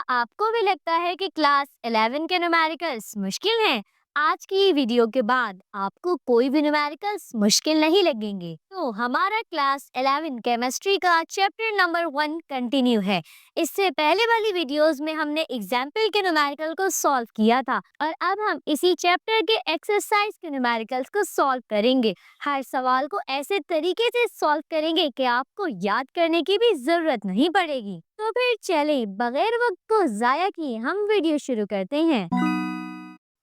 आपको भी लगता है कि क्लास 11 के न्यूमेरिकल्स मुश्किल हैं? आज की वीडियो के बाद आपको कोई भी न्यूमेरिकल्स मुश्किल नहीं लगेंगे। तो हमारा क्लास 11 केमिस्ट्री का चैप्टर नंबर 1 कंटिन्यू है। इससे पहले वाली वीडियोस में हमने एग्जाम्पल के न्यूमेरिकल को सॉल्व किया था और अब हम इसी चैप्टर के एक्सरसाइज के न्यूमेरिकल्स को सॉल्व करेंगे। हर सवाल को ऐसे तरीके से सॉल्व करेंगे कि आपको याद करने की भी जरूरत नहीं पड़ेगी। तो फिर चले बगैर वक्त को जाया किए हम वीडियो शुरू करते हैं।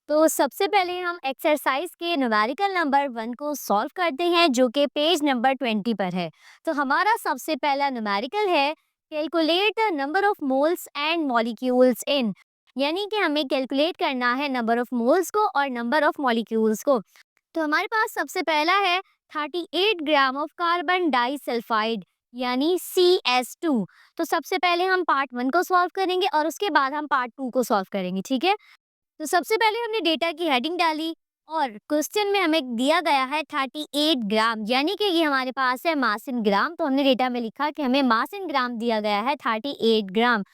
तो सबसे पहले हम एक्सरसाइज के न्यूमेरिकल नंबर 1 को सॉल्व करते हैं जो कि पेज नंबर 20 पर है। तो हमारा सबसे पहला न्यूमेरिकल है calculate the number of moles and molecules in, यानी कि हमें कैलकुलेट करना है नंबर ऑफ मोल्स को और नंबर ऑफ मॉलिक्यूल्स को। तो हमारे पास सबसे पहला है 38 ग्राम ऑफ कार्बन डाइसल्फाइड यानी CS2। तो सबसे पहले हम पार्ट 1 को सॉल्व करेंगे और उसके बाद हम पार्ट 2 को सॉल्व करेंगे, ठीक है। तो सबसे पहले हमने डेटा की हेडिंग डाली और क्वेश्चन में हमें दिया गया है 38 ग्राम, यानी कि ये हमारे पास है मास इन ग्राम। तो हमने डेटा में लिखा कि हमें मास इन ग्राम दिया गया है 38 ग्राम।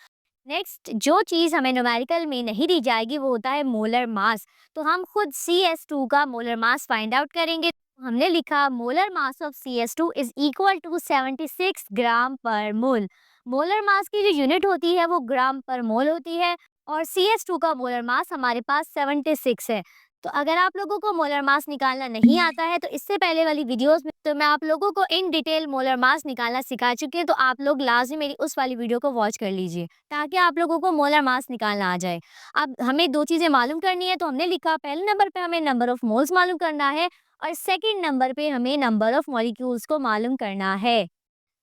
नेक्स्ट जो चीज हमें न्यूमेरिकल में नहीं दी जाएगी वो होता है मोलर मास। तो हम खुद CS2 का मोलर मास फाइंड आउट करेंगे। तो हमने लिखा molar mass of CS2 is equal to 76 gram per mole. Molar mass की जो यूनिट होती है वो ग्राम पर मोल होती है और CS2 का मोलर मास हमारे पास 76 है। तो अगर आप लोगों को मोलर मास निकालना नहीं आता है तो इससे पहले वाली वीडियोस में तो मैं आप लोगों को इन डिटेल मोलर मास निकालना सिखा चुकी हूँ। तो आप लोग लाजमी मेरी उस वाली वीडियो को वॉच कर लीजिए ताकि आप लोगों को मोलर मास निकालना आ जाए। अब हमें दो चीजें मालूम करनी है। तो हमने लिखा पहले नंबर पे हमें नंबर ऑफ मोल्स मालूम करना है और सेकेंड नंबर पे हमें नंबर ऑफ मॉलिक्यूल्स को मालूम करना है।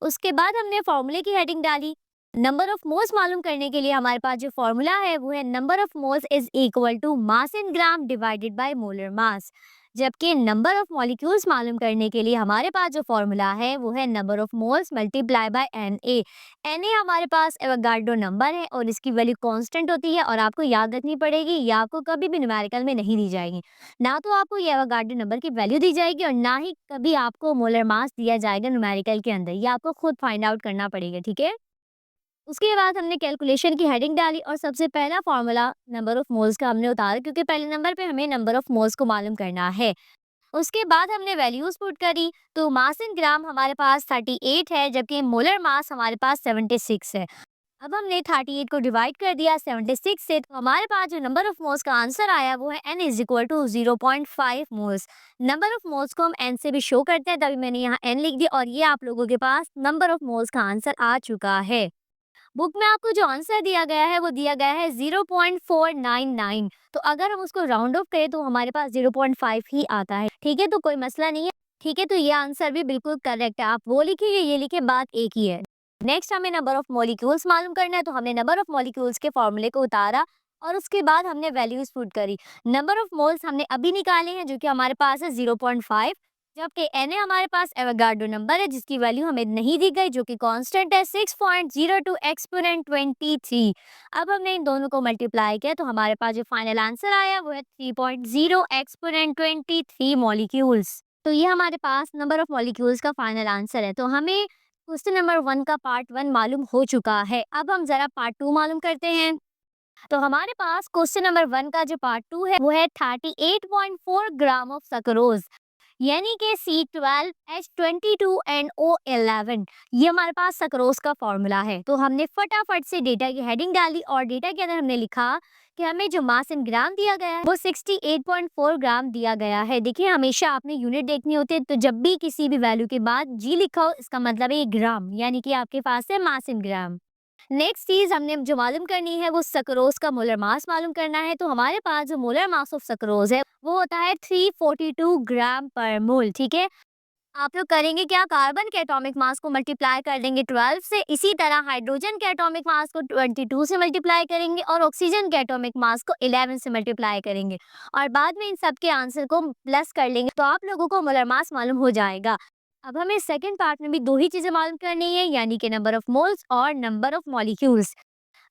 उसके बाद हमने फॉर्मूले की हेडिंग डाली। नंबर ऑफ मोल्स मालूम करने के लिए हमारे पास जो फॉर्मूला है वो है number of moles is equal to mass in gram divided by molar mass. जबकि नंबर ऑफ मॉलिक्यूल्स मालूम करने के लिए हमारे पास जो फॉर्मूला है वो है number of moles multiply by Na। Na हमारे पास एवोगाड्रो नंबर है और इसकी वैल्यू कांस्टेंट होती है और आपको याद रखनी पड़ेगी। ये आपको कभी भी न्यूमेरिकल में नहीं दी जाएगी। ना तो आपको ये एवोगाड्रो नंबर की वैल्यू दी जाएगी और ना ही कभी आपको मोलर मास दिया जाएगा न्यूमेरिकल के अंदर। ये आपको खुद फाइंड आउट करना पड़ेगा, ठीक है। उसके बाद हमने कैलकुलेशन की हेडिंग डाली और सबसे पहला फार्मूला नंबर ऑफ मोल्स का हमने उतारा क्योंकि पहले नंबर पे हमें नंबर ऑफ मोल्स को मालूम करना है। उसके बाद हमने वैल्यूज पुट करी। तो मास इन ग्राम हमारे पास 38 है जबकि मोलर मास हमारे पास 76 है। अब हमने 38 को डिवाइड कर दिया 76 से। तो हमारे पास जो नंबर ऑफ मोल्स का आंसर आया वो है n is equal to 0.5 moles. Number of moles को हम n से भी शो करते हैं, तभी मैंने यहाँ n लिख दिया और ये आप लोगों के पास नंबर ऑफ मोल्स का आंसर आ चुका है। बुक में आपको जो आंसर दिया गया है वो दिया गया है 0.499। तो अगर हम उसको राउंड ऑफ करें तो हमारे पास 0.5 ही आता है, ठीक है। तो कोई मसला नहीं है, ठीक है। तो ये आंसर भी बिल्कुल करेक्ट है। आप वो लिखिए, ये लिखे, बात एक ही है। नेक्स्ट हमें नंबर ऑफ मॉलिक्यूल्स मालूम करना है। तो हमने नंबर ऑफ मॉलिक्यूल्स के फॉर्मूले को उतारा और उसके बाद हमने वैल्यूज पुट करी। नंबर ऑफ मोल्स हमने अभी निकाले हैं जो कि हमारे पास है 0.5, जबकि Na हमारे पास एवोगाड्रो नंबर है जिसकी वैल्यू हमें नहीं दी गई जो कि कांस्टेंट है 6.02 एक्सपोनेंट 23। अब हमने इन दोनों को मल्टीप्लाई किया तो हमारे पास जो फाइनल आंसर आया वो है 3.0 एक्सपोनेंट 23 मॉलिक्यूल्स। तो ये हमारे पास नंबर ऑफ मॉलिक्यूल्स का फाइनल आंसर है। तो हमें क्वेश्चन नंबर 1 का पार्ट 1 मालूम हो चुका है। अब हम जरा पार्ट 2 मालूम करते हैं। तो हमारे पास क्वेश्चन नंबर 1 का जो पार्ट 2 है वो है 38.4 ग्राम ऑफ सक्रोज यानी कि C12H22NO11। ये हमारे पास सक्रोज का फॉर्मूला है। तो हमने फटाफट से डेटा की हेडिंग डाली और डेटा के अंदर हमने लिखा कि हमें जो मास इन ग्राम दिया गया है वो 68.4 ग्राम दिया गया है। देखिए हमेशा आपने यूनिट देखनी होती है, तो जब भी किसी भी वैल्यू के बाद जी लिखा हो इसका मतलब है ये ग्राम, यानी कि आपके पास है मास इन ग्राम। नेक्स्ट चीज हमने जो मालूम करनी है वो सक्रोज का मोलर मास मालूम करना है। तो हमारे पास जो मोलर मास ऑफ सक्रोज है वो होता है 342 ग्राम पर मोल, ठीक है। आप लोग करेंगे क्या, कार्बन के एटॉमिक मास को मल्टीप्लाई कर देंगे 12 से, इसी तरह हाइड्रोजन के एटॉमिक मास को 22 से मल्टीप्लाई करेंगे और ऑक्सीजन के एटॉमिक मास को 11 से मल्टीप्लाई करेंगे और बाद में इन सब के आंसर को प्लस कर लेंगे तो आप लोगों को मोलर मास मालूम हो जाएगा। अब हमें सेकंड पार्ट में भी दो ही चीजें मालूम करनी है, यानी कि नंबर ऑफ मोल्स और नंबर ऑफ मॉलिक्यूल्स।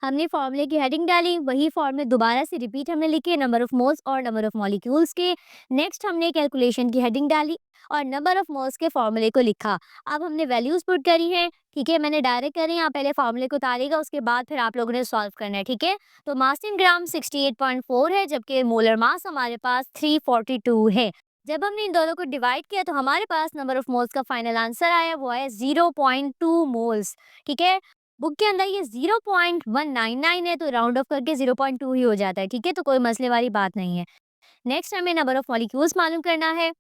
हमने फॉर्मूले की हेडिंग डाली, वही फॉर्मूले दोबारा से रिपीट हमने लिखे नंबर ऑफ मोल्स और नंबर ऑफ मॉलिक्यूल्स के। नेक्स्ट हमने कैलकुलेशन की हेडिंग डाली और नंबर ऑफ मोल्स के फॉर्मूले को लिखा। अब हमने वैल्यूज पुट करी है, ठीक है, मैंने डायरेक्ट करी, यहाँ पहले फॉर्मूले को उतारेगा, उसके बाद फिर आप लोगों ने सॉल्व करना है, ठीक है। तो मास इन ग्राम 68.4 है, जबकि मोलर मास हमारे पास 342 है। जब हमने इन दोनों को डिवाइड किया तो हमारे पास नंबर ऑफ मोल्स का फाइनल आंसर आया, वो है 0.2 मोल्स, ठीक है। बुक के अंदर ये 0.199 है, तो राउंड ऑफ करके 0.2 ही हो जाता है, ठीक है, तो कोई मसले वाली बात नहीं है। नेक्स्ट हमें नंबर ऑफ मॉलिक्यूल्स मालूम करना है,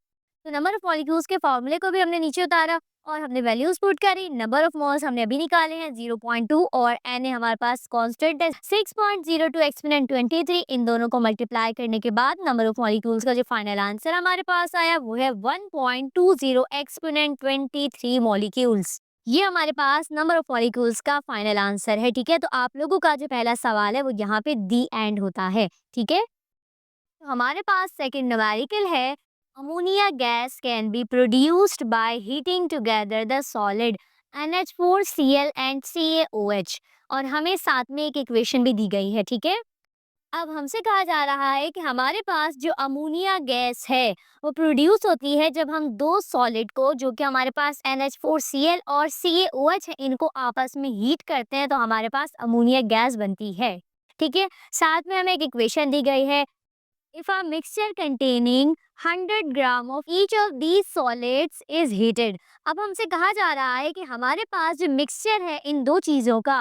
तो नंबर ऑफ मॉलिक्यूल्स के फॉर्मूले को भी हमने नीचे उतारा और हमने वैल्यूज पुट करी। नंबर ऑफ मोल्स हमने अभी निकाले हैं 0.2 और एन हमारे पास कांस्टेंट है 6.02 एक्सपोनेंट 23। इन दोनों को मल्टीप्लाई करने के बाद नंबर ऑफ मॉलिक्यूल्स का जो फाइनल आंसर हमारे पास आया वो है 1.20 एक्सपोनेंट 23 मॉलिक्यूल्स। ये हमारे पास नंबर ऑफ मॉलिक्यूल्स का फाइनल आंसर है, ठीक है। तो आप लोगों का जो पहला सवाल है वो यहाँ पे दी एंड होता है, ठीक है। तो हमारे पास सेकंड न्यूमेरिकल है, ammonia gas can be produced by heating together the solid NH4Cl and CaOH, और हमें साथ में एक इक्वेशन भी दी गई है, ठीक है। अब हमसे कहा जा रहा है कि हमारे पास जो अमोनिया गैस है वो प्रोड्यूस होती है जब हम दो सॉलिड को, जो कि हमारे पास NH4Cl और CaOH है, इनको आपस में हीट करते हैं तो हमारे पास अमोनिया गैस बनती है, ठीक है। साथ में हमें एक इक्वेशन दी गई है, if a mixture containing 100 gram of each of these solids is heated। अब हमसे कहा जा रहा है कि हमारे पास जो मिक्सचर है इन दो चीजों का,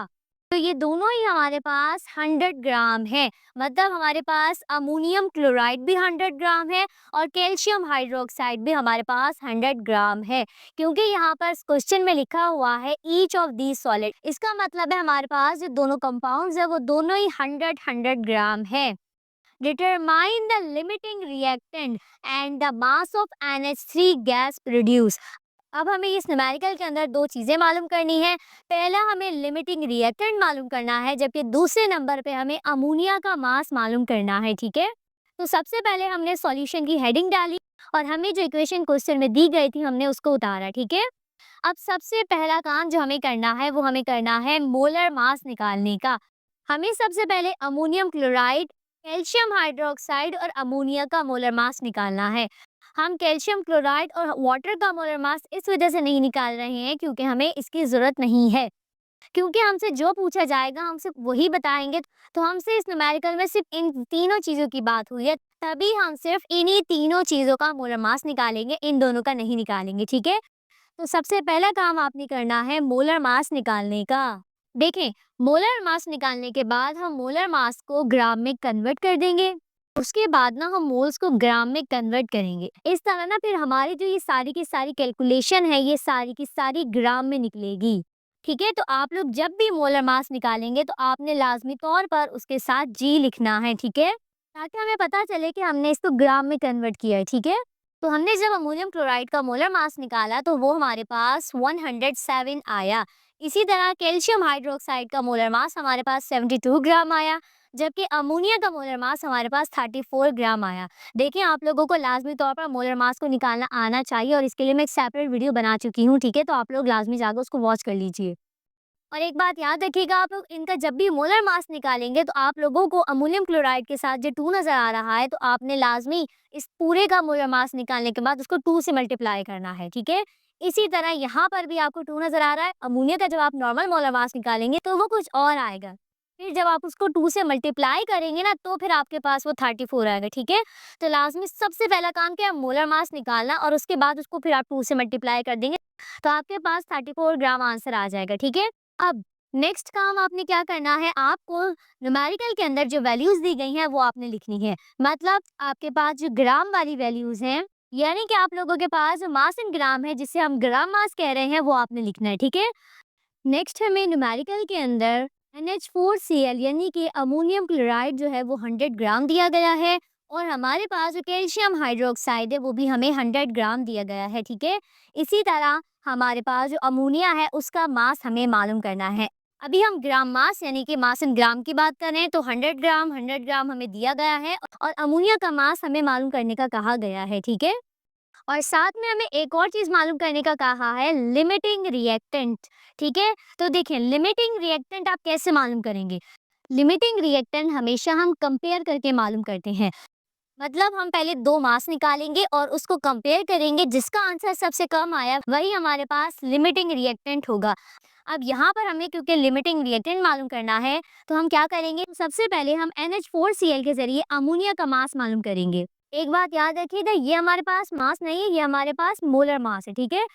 तो ये दोनों ही हमारे पास 100 ग्राम है, मतलब हमारे पास अमोनियम क्लोराइड भी 100 ग्राम है और कैल्शियम हाइड्रोक्साइड भी हमारे पास 100 ग्राम है। क्योंकि यहाँ पर क्वेश्चन में लिखा हुआ है ईच ऑफ दीज सॉलिड, इसका मतलब है हमारे पास जो दोनों कंपाउंड्स है वो दोनों ही 100 ग्राम है। Determine the limiting reactant and the mass of NH3 gas produced। अब हमें इस न्यूमेरिकल के अंदर दो चीजें मालूम करनी है। पहला हमें लिमिटिंग रिएक्टेंट मालूम करना है, जबकि दूसरे नंबर पे हमें अमोनिया का मास मालूम करना है, ठीक है। तो सबसे पहले हमने सॉल्यूशन की हेडिंग डाली और हमें जो इक्वेशन क्वेश्चन में दी गई थी हमने उसको उतारा, ठीक है। अब सबसे पहला काम जो हमें करना है वो हमें करना है मोलर मास निकालने का। हमें सबसे पहले अमोनियम क्लोराइड, कैल्शियम हाइड्रोक्साइड और अमोनिया का मोलर मास निकालना है। हम कैल्शियम क्लोराइड और वाटर का मोलर मास इस वजह से नहीं निकाल रहे हैं क्योंकि हमें इसकी ज़रूरत नहीं है, क्योंकि हमसे जो पूछा जाएगा हम सिर्फ वही बताएंगे। तो हमसे इस न्यूमेरिकल में सिर्फ इन तीनों चीज़ों की बात हुई है, तभी हम सिर्फ इन्हीं तीनों चीज़ों का मोलर मास निकालेंगे, इन दोनों का नहीं निकालेंगे, ठीक है। तो सबसे पहला काम आपने करना है मोलर मास निकालने का। देखें, मोलर मास निकालने के बाद हम मोलर मास को ग्राम में कन्वर्ट कर देंगे, उसके बाद ना हम मोल्स को ग्राम में कन्वर्ट करेंगे। इस तरह ना फिर हमारी जो ये सारी की सारी कैलकुलेशन है ये सारी की सारी ग्राम में निकलेगी, ठीक है। तो आप लोग जब भी मोलर मास निकालेंगे तो आपने लाजमी तौर पर उसके साथ जी लिखना है, ठीक है, ताकि हमें पता चले कि हमने इसको ग्राम में कन्वर्ट किया है, ठीक है। तो हमने जब अमोनियम क्लोराइड का मोलर मास निकाला तो वो हमारे पास 107 आया। इसी तरह कैल्शियम हाइड्रोक्साइड का मोलर मास हमारे पास 72 ग्राम आया, जबकि अमोनिया का मोलर मास हमारे पास 34 ग्राम आया। देखिए, आप लोगों को लाजमी तौर पर मोलर मास को निकालना आना चाहिए और इसके लिए मैं एक सेपरेट वीडियो बना चुकी हूँ, ठीक है, तो आप लोग लाजमी जाकर उसको वॉच कर लीजिए। और एक बात याद रखिएगा, आप लोग इनका जब भी मोलर मास निकालेंगे तो आप लोगों को अमोनियम क्लोराइड के साथ जो 2 नज़र आ रहा है, तो आपने लाज़मी इस पूरे का मोलर मास निकालने के बाद उसको 2 से मल्टीप्लाई करना है, ठीक है? इसी तरह यहाँ पर भी आपको 2 नज़र आ रहा है, अमोनिया का जब आप नॉर्मल मोलर मास निकालेंगे तो वो कुछ और आएगा। फिर जब आप उसको 2 से मल्टीप्लाई करेंगे ना तो फिर आपके पास वो 34 आएगा, ठीक है? तो लाज़मी सबसे पहला काम क्या है, मोलर मास निकालना, और उसके बाद उसको फिर आप 2 से मल्टीप्लाई कर देंगे तो आपके पास 34 ग्राम आंसर आ जाएगा, ठीक है? अब नेक्स्ट काम आपने क्या करना है, आपको न्यूमेरिकल के अंदर जो वैल्यूज दी गई हैं वो आपने लिखनी है। मतलब आपके पास जो ग्राम वाली वैल्यूज हैं, यानी कि आप लोगों के पास जो मास इन ग्राम है जिसे हम ग्राम मास कह रहे हैं, वो आपने लिखना है, ठीक है। नेक्स्ट हमें न्यूमेरिकल के अंदर NH4Cl यानी कि अमोनियम क्लोराइड जो है वो 100 ग्राम दिया गया है, और हमारे पास जो कैल्शियम हाइड्रोक्साइड है वो भी हमें 100 ग्राम दिया गया है, ठीक है। इसी तरह हमारे पास जो अमोनिया है उसका मास हमें मालूम करना है। अभी हम ग्राम मास यानी कि मास इन ग्राम की बात करें तो 100 ग्राम हमें दिया गया है और अमोनिया का मास हमें मालूम करने का कहा गया है, ठीक है। और साथ में हमें एक और चीज़ मालूम करने का कहा है, लिमिटिंग रिएक्टेंट, ठीक है। तो देखिए, लिमिटिंग रिएक्टेंट आप कैसे मालूम करेंगे। लिमिटिंग रिएक्टेंट हमेशा हम कंपेयर करके मालूम करते हैं। मतलब हम पहले 2 मास निकालेंगे और उसको कंपेयर करेंगे, जिसका आंसर सबसे कम आया वही हमारे पास लिमिटिंग रिएक्टेंट होगा। अब यहाँ पर हमें क्योंकि लिमिटिंग रिएक्टेंट मालूम करना है, तो हम क्या करेंगे, सबसे पहले हम NH4Cl के ज़रिए अमोनिया का मास मालूम करेंगे। एक बात याद रखिएगा, ये हमारे पास मास नहीं है, ये हमारे पास मोलर मास है, ठीक है?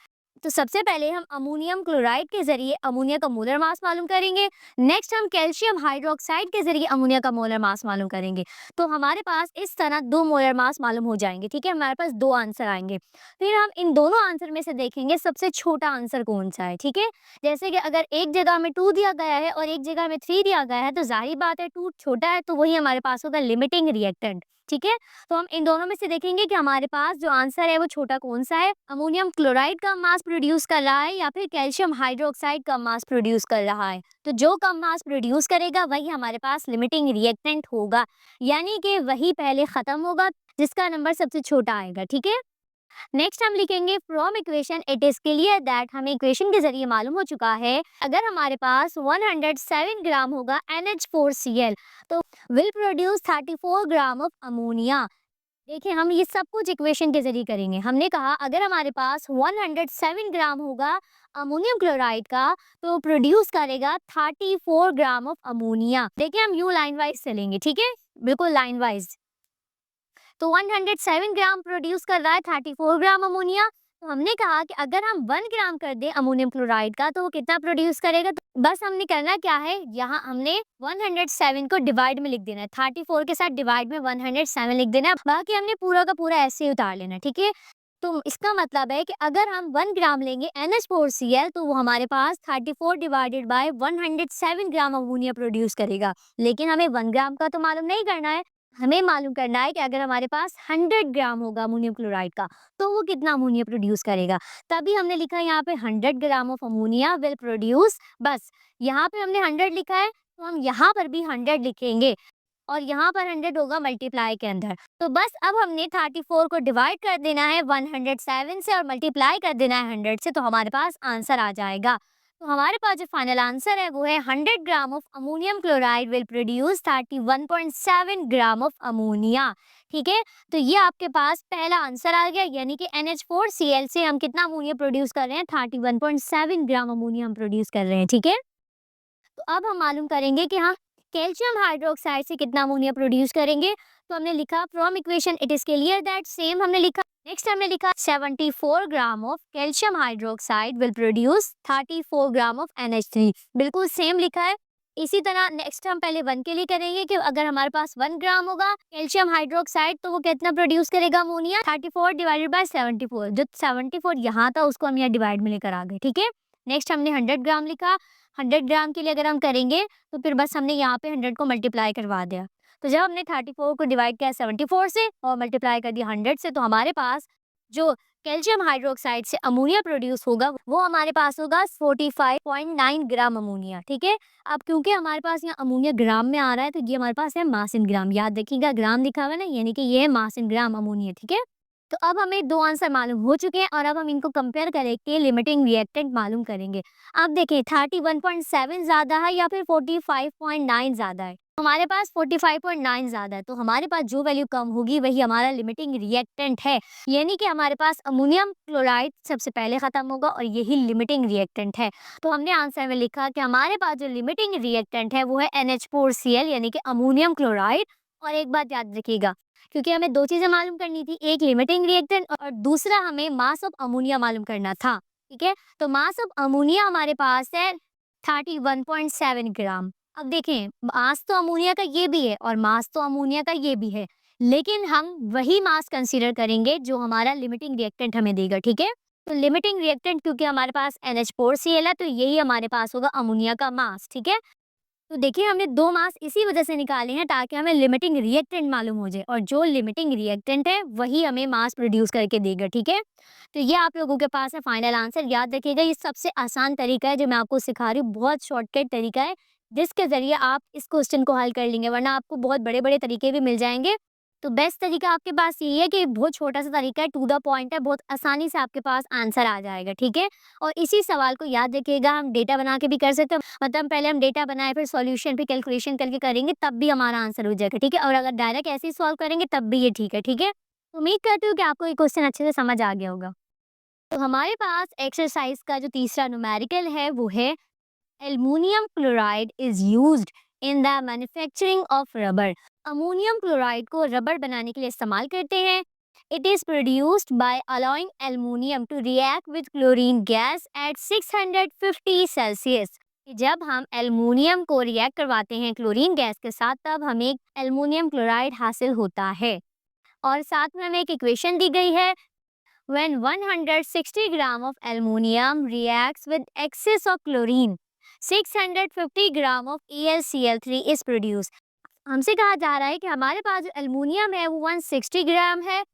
तो सबसे पहले हम अमोनियम क्लोराइड के ज़रिए अमोनिया का मोलर मास मालूम करेंगे। नेक्स्ट हम कैल्शियम हाइड्रॉक्साइड के ज़रिए अमोनिया का मोलर मास मालूम करेंगे। तो हमारे पास इस तरह 2 मोलर मास मालूम हो जाएँगे, ठीक है? हमारे पास 2 आंसर आएँगे। फिर हम इन दोनों आंसर में से देखेंगे सबसे छोटा आंसर कौन-सा है, ठीक है? जैसे कि अगर एक जगह में 2 दिया गया है और एक जगह में 3 दिया गया है, तो ज़ाहिर बात है 2 छोटा है, तो वही हमारे पास होगा लिमिटिंग रिएक्टेंट, ठीक है? तो हम इन दोनों में से देखेंगे कि हमारे पास जो आंसर है वो छोटा कौन-सा है, अमोनियम क्लोराइड का मास प्रोड्यूस कर रहा है या फिर कैल्शियम हाइड्रॉक्साइड का मास प्रोड्यूस कर रहा है। तो जो कम मास प्रोड्यूस करेगा वही हमारे पास लिमिटिंग रिएक्टेंट होगा, यानी कि वही पहले खत्म होगा जिसका नंबर सबसे छोटा आएगा, ठीक है? नेक्स्ट हम लिखेंगे from equation it is clear that, हमें इक्वेशन के जरिए मालूम हो चुका है अगर हमारे पास 107 ग्राम होगा NH4Cl, तो will produce 34 gram of ammonia. देखिए हम ये सब कुछ इक्वेशन के जरिए करेंगे। हमने कहा अगर हमारे पास 107 ग्राम होगा अमोनियम क्लोराइड का, तो प्रोड्यूस करेगा 34 ग्राम ऑफ अमोनिया। देखिए हम यूं लाइन वाइज चलेंगे, ठीक है, बिल्कुल लाइन वाइज। तो 107 ग्राम प्रोड्यूस कर रहा है 34 ग्राम अमोनिया। तो हमने कहा कि अगर हम 1 ग्राम कर दें अमोनियम क्लोराइड का, तो वो कितना प्रोड्यूस करेगा। तो बस हमने करना क्या है, यहाँ हमने 107 को डिवाइड में लिख देना है, 34 के साथ डिवाइड में 107 लिख देना है, बाकी हमने पूरा का पूरा ऐसे ही उतार लेना है, ठीक है। तो इसका मतलब है कि अगर हम 1 ग्राम लेंगे NH4Cl, तो वो हमारे पास 34 divided by 107 gram ammonia produce करेगा। लेकिन हमें 1 ग्राम का तो मालूम नहीं करना है, हमें मालूम करना है कि अगर हमारे पास 100 ग्राम होगा अमोनियम क्लोराइड का, तो वो कितना अमोनिया प्रोड्यूस करेगा। तभी हमने लिखा यहाँ पे 100 gram of ammonia will produce, बस यहाँ पे हमने 100 लिखा है, तो हम यहाँ पर भी 100 लिखेंगे और यहाँ पर 100 होगा मल्टीप्लाई के अंदर। तो बस अब हमने 34 को डिवाइड कर देना है 107 से और मल्टीप्लाई कर देना है 100 से, तो हमारे पास आंसर आ जाएगा। तो हमारे पास जो फाइनल आंसर है वो है 100 gram of ammonium chloride will produce 31.7 gram of ammonia, ठीक है। तो ये आपके पास पहला आंसर आ गया, यानी कि NH4Cl से हम कितना अमोनिया प्रोड्यूस कर रहे हैं, 31.7 ग्राम अमोनिया हम प्रोड्यूस कर रहे हैं, ठीक है। तो अब हम मालूम करेंगे कि हाँ कैल्शियम हाइड्रोक्साइड से कितना अमोनिया प्रोड्यूस करेंगे। तो हमने लिखा from equation it is clear that, same हमने लिखा। नेक्स्ट हमने लिखा 74 gram of calcium hydroxide will produce 34 gram of NH3, बिल्कुल सेम लिखा है। इसी तरह नेक्स्ट हम पहले 1 के लिए करेंगे कि अगर हमारे पास 1 ग्राम होगा कैल्शियम हाइड्रोक्साइड, तो वो कितना प्रोड्यूस करेगा अमोनिया, 34 डिवाइडेड बाय 74, जो 74 यहाँ था उसको हम यहाँ डिवाइड में लेकर आ गए, ठीक है। नेक्स्ट हमने 100 ग्राम लिखा, 100 ग्राम के लिए अगर हम करेंगे तो फिर बस हमने यहाँ पे 100 को मल्टीप्लाई करवा दिया। तो जब हमने 34 को डिवाइड किया 74 से और मल्टीप्लाई कर दिया 100 से, तो हमारे पास जो कैल्शियम हाइड्रोक्साइड से अमोनिया प्रोड्यूस होगा वो हमारे पास होगा 45.9 ग्राम अमोनिया, ठीक है। अब क्योंकि हमारे पास यहाँ अमोनिया ग्राम में आ रहा है, तो ये हमारे पास है मास इन ग्राम, याद रखिएगा ग्राम लिखा हुआ है ना, यानी कि ये है मास इन ग्राम अमोनिया, ठीक है। तो अब हमें 2 आंसर मालूम हो चुके हैं और अब हम इनको कंपेयर करके लिमिटिंग रिएक्टेंट मालूम करेंगे। अब देखिए 31.7 ज़्यादा है या फिर 45.9 ज़्यादा है। हमारे पास 45.9 ज़्यादा है, तो हमारे पास जो वैल्यू कम होगी वही हमारा लिमिटिंग रिएक्टेंट है, यानी कि हमारे पास अमोनियम क्लोराइड सबसे पहले ख़त्म होगा और यही लिमिटिंग रिएक्टेंट है। तो हमने आंसर में लिखा कि हमारे पास जो लिमिटिंग रिएक्टेंट है वो है NH4Cl, यानी कि अमोनियम क्लोराइड। और एक बात याद रखिएगा, क्योंकि हमें 2 चीज़ें मालूम करनी थी, एक लिमिटिंग रिएक्टेंट और दूसरा हमें मास ऑफ अमोनिया मालूम करना था, ठीक है। तो मास ऑफ अमोनिया हमारे पास है 31.7 ग्राम। अब देखें मास तो अमोनिया का ये भी है और मास तो अमोनिया का ये भी है, लेकिन हम वही मास कंसीडर करेंगे जो हमारा लिमिटिंग रिएक्टेंट हमें देगा, ठीक है। तो लिमिटिंग रिएक्टेंट क्योंकि हमारे पास NH4Cl है, तो यही हमारे पास होगा अमोनिया का मास, ठीक है। तो देखिए हमने 2 मास इसी वजह से निकाले हैं ताकि हमें लिमिटिंग रिएक्टेंट मालूम हो जाए और जो लिमिटिंग रिएक्टेंट है वही हमें मास प्रोड्यूस करके देगा, ठीक है। तो ये आप लोगों के पास है फाइनल आंसर। याद रखिएगा ये सबसे आसान तरीका है जो मैं आपको सिखा रही हूँ, बहुत शॉर्टकट तरीका है जिसके ज़रिए आप इस क्वेश्चन को हल कर लेंगे, वरना आपको बहुत बड़े-बड़े तरीके भी मिल जाएंगे तो बेस्ट तरीका आपके पास यही है कि बहुत छोटा-सा तरीका है, टू द पॉइंट है, बहुत आसानी से आपके पास आंसर आ जाएगा, ठीक है? और इसी सवाल को याद रखिएगा, हम डेटा बना के भी कर सकते हैं, मतलब पहले हम डेटा बनाए फिर सॉल्यूशन फिर कैलकुलेशन करके करेंगे तब भी हमारा आंसर हो जाएगा, ठीक है? और अगर डायरेक्ट ऐसे ही सॉल्व करेंगे तब भी ये ठीक है, ठीक है? उम्मीद करती हूँ कि आपको ये क्वेश्चन अच्छे से समझ आ गया होगा। तो हमारे पास एक्सरसाइज का जो तीसरा न्यूमेरिकल है वो है aluminium chloride is used in the manufacturing of rubber. Ammonium chloride को रबर बनाने के लिए इस्तेमाल करते हैं। It is produced by allowing aluminium to react with chlorine gas at 650 Celsius. जब हम एल्युमिनियम को रिएक्ट करवाते हैं क्लोरीन गैस के साथ तब हमें एल्युमिनियम क्लोराइड हासिल होता है। और साथ में हमें एक इक्वेशन दी गई है। When 160 gram of aluminium reacts with excess of chlorine, 650 gram of AlCl3 is produced। हमसे कहा जा रहा है कि हमारे पास जो एल्युमिनियम है वो 160 ग्राम है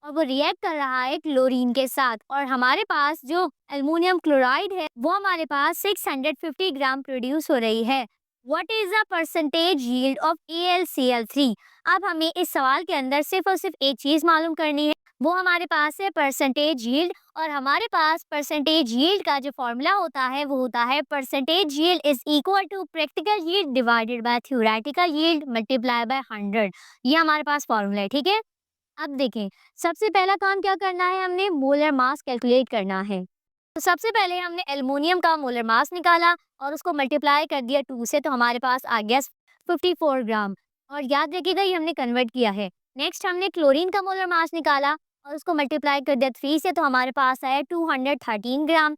और वो रिएक्ट कर रहा है क्लोरीन के साथ, और हमारे पास जो एल्युमिनियम क्लोराइड है वो हमारे पास 650 ग्राम प्रोड्यूस हो रही है। What is the percentage yield of AlCl3? अब हमें इस सवाल के अंदर सिर्फ और सिर्फ एक चीज मालूम करनी है, वो हमारे पास है परसेंटेज यील्ड। और हमारे पास परसेंटेज यील्ड का जो फॉर्मूला होता है वो होता है percentage yield is equal to practical yield divided by theoretical yield multiply by 100। ये हमारे पास फॉर्मूला है, ठीक है? अब देखें, सबसे पहला काम क्या करना है, हमने मोलर मास कैलकुलेट करना है। तो सबसे पहले हमने एल्युमिनियम का मोलर मास निकाला और उसको मल्टीप्लाई कर दिया 2 से, तो हमारे पास आ गया 54 ग्राम। और याद रखिएगा ये हमने कन्वर्ट किया है। नेक्स्ट हमने क्लोरीन का मोलर मास निकाला और उसको मल्टीप्लाई कर दिया 3 से, तो हमारे पास आया 213 ग्राम।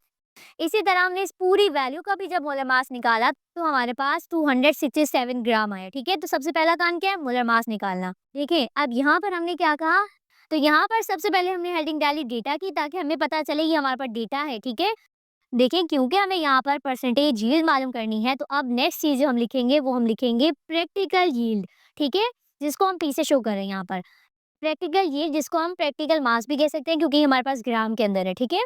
इसी तरह हमने इस पूरी वैल्यू का भी जब मोलर मास निकाला तो हमारे पास 267 ग्राम आया, ठीक है? तो सबसे पहला काम क्या है, मोलर मास निकालना। देखिए अब यहाँ पर हमने क्या कहा, तो यहाँ पर सबसे पहले हमने हेडिंग डाली डेटा की, ताकि हमें पता चले ये हमारे पास डेटा है, ठीक है? देखिए क्योंकि हमें यहाँ पर परसेंटेज यील्ड मालूम करनी है, तो अब नेक्स्ट चीज जो हम लिखेंगे वो हम लिखेंगे प्रैक्टिकल यील्ड, ठीक है? जिसको हम पी से शो कर रहे हैं यहाँ पर। प्रैक्टिकल यील्ड जिसको हम प्रैक्टिकल मास भी कह सकते हैं क्योंकि हमारे पास ग्राम के अंदर है, ठीक है?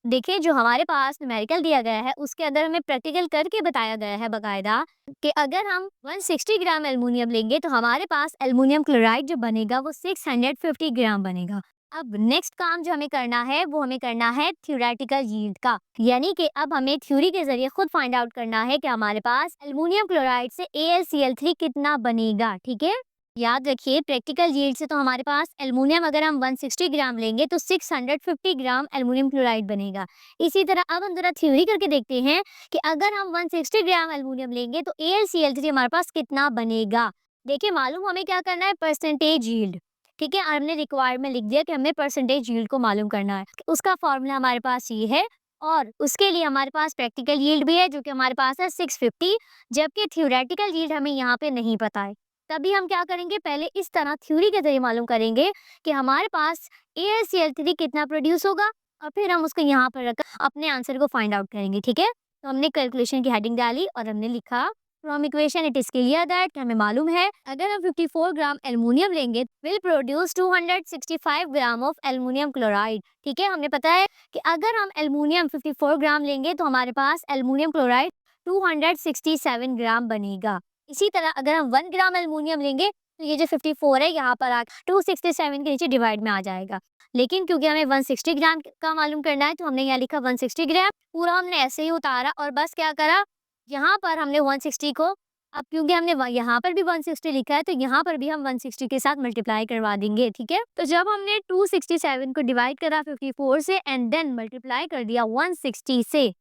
देखिए जो हमारे पास न्यूमेरिकल दिया गया है उसके अंदर हमें प्रैक्टिकल करके बताया गया है बकायदा कि अगर हम 160 ग्राम एल्युमिनियम लेंगे तो हमारे पास एल्युमिनियम क्लोराइड जो बनेगा वो 650 ग्राम बनेगा। अब नेक्स्ट काम जो हमें करना है वो हमें करना है थ्योरेटिकल यील्ड का, यानी कि अब हमें थ्योरी के जरिए खुद फाइंड आउट करना है कि हमारे पास एल्युमिनियम क्लोराइड से AlCl3 कितना बनेगा, ठीक है? याद रखिए प्रैक्टिकल यील्ड से तो हमारे पास एल्युमिनियम अगर हम 160 ग्राम लेंगे तो 650 ग्राम एल्युमिनियम क्लोराइड बनेगा। इसी तरह अब हम जरा थ्योरी करके देखते हैं कि अगर हम 160 ग्राम एल्युमिनियम लेंगे तो AlCl3 हमारे पास कितना बनेगा। देखिए मालूम हमें क्या करना है, परसेंटेज यील्ड, ठीक है? और हमने रिक्वायर्ड में लिख दिया कि हमें परसेंटेज यील्ड को मालूम करना है। उसका फॉर्मूला हमारे पास ये है और उसके लिए हमारे पास प्रैक्टिकल यील्ड भी है जो कि हमारे पास है 650, जबकि थ्योरेटिकल यील्ड हमें यहाँ पे नहीं पता है। तभी हम क्या करेंगे, पहले इस तरह थ्योरी के जरिए मालूम करेंगे कि हमारे पास AlCl3 कितना प्रोड्यूस होगा और फिर हम उसको यहाँ पर रखकर अपने आंसर को फाइंड आउट करेंगे, ठीक है? तो हमने कैलकुलेशन की हेडिंग डाली और हमने लिखा from equation it is clear that, हमें मालूम है अगर हम 54 ग्राम एल्युमिनियम लेंगे will produce 265 gram of aluminium chloride, ठीक है? हमने पता है कि अगर हम एल्युमिनियम 54 ग्राम लेंगे तो हमारे पास एल्युमिनियम क्लोराइड 267 ग्राम बनेगा। इसी तरह अगर हम 1 ग्राम एल्युमिनियम लेंगे तो ये जो 54 है यहाँ पर आ 267 के नीचे डिवाइड में आ जाएगा। लेकिन क्योंकि हमें 160 ग्राम का मालूम करना है तो हमने यहाँ लिखा 160 ग्राम, पूरा हमने ऐसे ही उतारा और बस क्या करा, यहाँ पर हमने 160 को, अब क्योंकि हमने यहाँ पर भी 160 लिखा है तो यहाँ पर भी हम 160 के साथ मल्टीप्लाई करवा देंगे, ठीक है? तो जब हमने 267 को डिवाइड करा 54 से एंड देन मल्टीप्लाई कर दिया 160 से,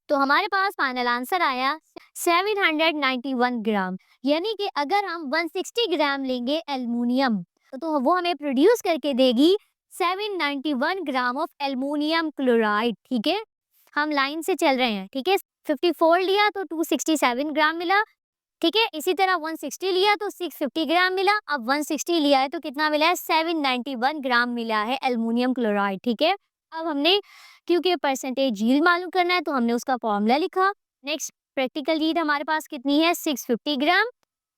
तो हमारे पास फाइनल आंसर आया 791 ग्राम। यानी कि अगर हम 160 ग्राम लेंगे एल्युमिनियम तो वो हमें प्रोड्यूस करके देगी 791 ग्राम ऑफ एल्युमिनियम क्लोराइड, ठीक है? हम लाइन से चल रहे हैं, ठीक है? 54 लिया तो 267 ग्राम मिला, ठीक है? इसी तरह 160 लिया तो 650 ग्राम मिला, अब 160 लिया है तो कितना मिला है, 791 ग्राम मिला है एल्युमिनियम क्लोराइड, ठीक है? अब हमने क्योंकि परसेंटेज यील्ड मालूम करना है तो हमने उसका फॉर्मूला लिखा। नेक्स्ट प्रैक्टिकल यील्ड हमारे पास कितनी है, 650 ग्राम।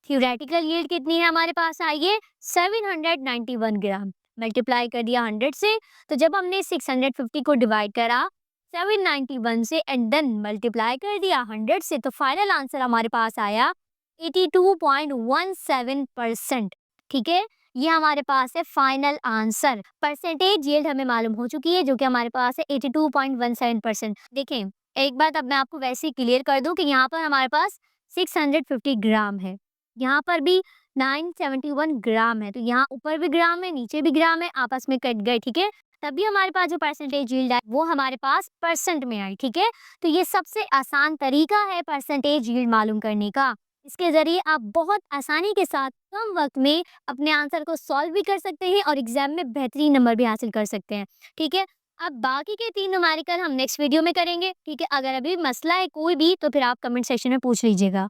थ्योरेटिकल यील्ड कितनी है हमारे पास आई है 791 ग्राम, मल्टीप्लाई कर दिया 100 से। तो जब हमने 650 को डिवाइड करा 791 से एंड देन मल्टीप्लाई कर दिया 100 से, तो फाइनल आंसर हमारे पास आया 82.17%, ठीक है? ये हमारे पास है फाइनल आंसर। परसेंटेज यील्ड हमें मालूम हो चुकी है, जो कि हमारे पास है 82.17%। देखें, एक बात अब मैं आपको वैसे ही क्लियर कर दूं कि यहाँ पर हमारे पास 650 ग्राम है, यहाँ पर भी 971 ग्राम है, तो यहाँ ऊपर भी ग्राम है, नीचे भी ग्राम है, आपस में कट गए, ठीक है। तभी हमारे पास जो परसेंटेज यील्ड है वो हमारे पास परसेंट में आई, ठीक है। तो ये सबसे आसान तरीका है परसेंटेज यील्ड मालूम करने का। इसके ज़रिए आप बहुत आसानी के साथ कम वक़्त में अपने आंसर को सॉल्व भी कर सकते हैं और एग्ज़ाम में बेहतरीन नंबर भी हासिल कर सकते हैं, ठीक है। अब बाकी के 3 न्यूमेरिकल हम नेक्स्ट वीडियो में करेंगे, ठीक है। अगर अभी मसला है कोई भी तो फिर आप कमेंट सेक्शन में पूछ लीजिएगा।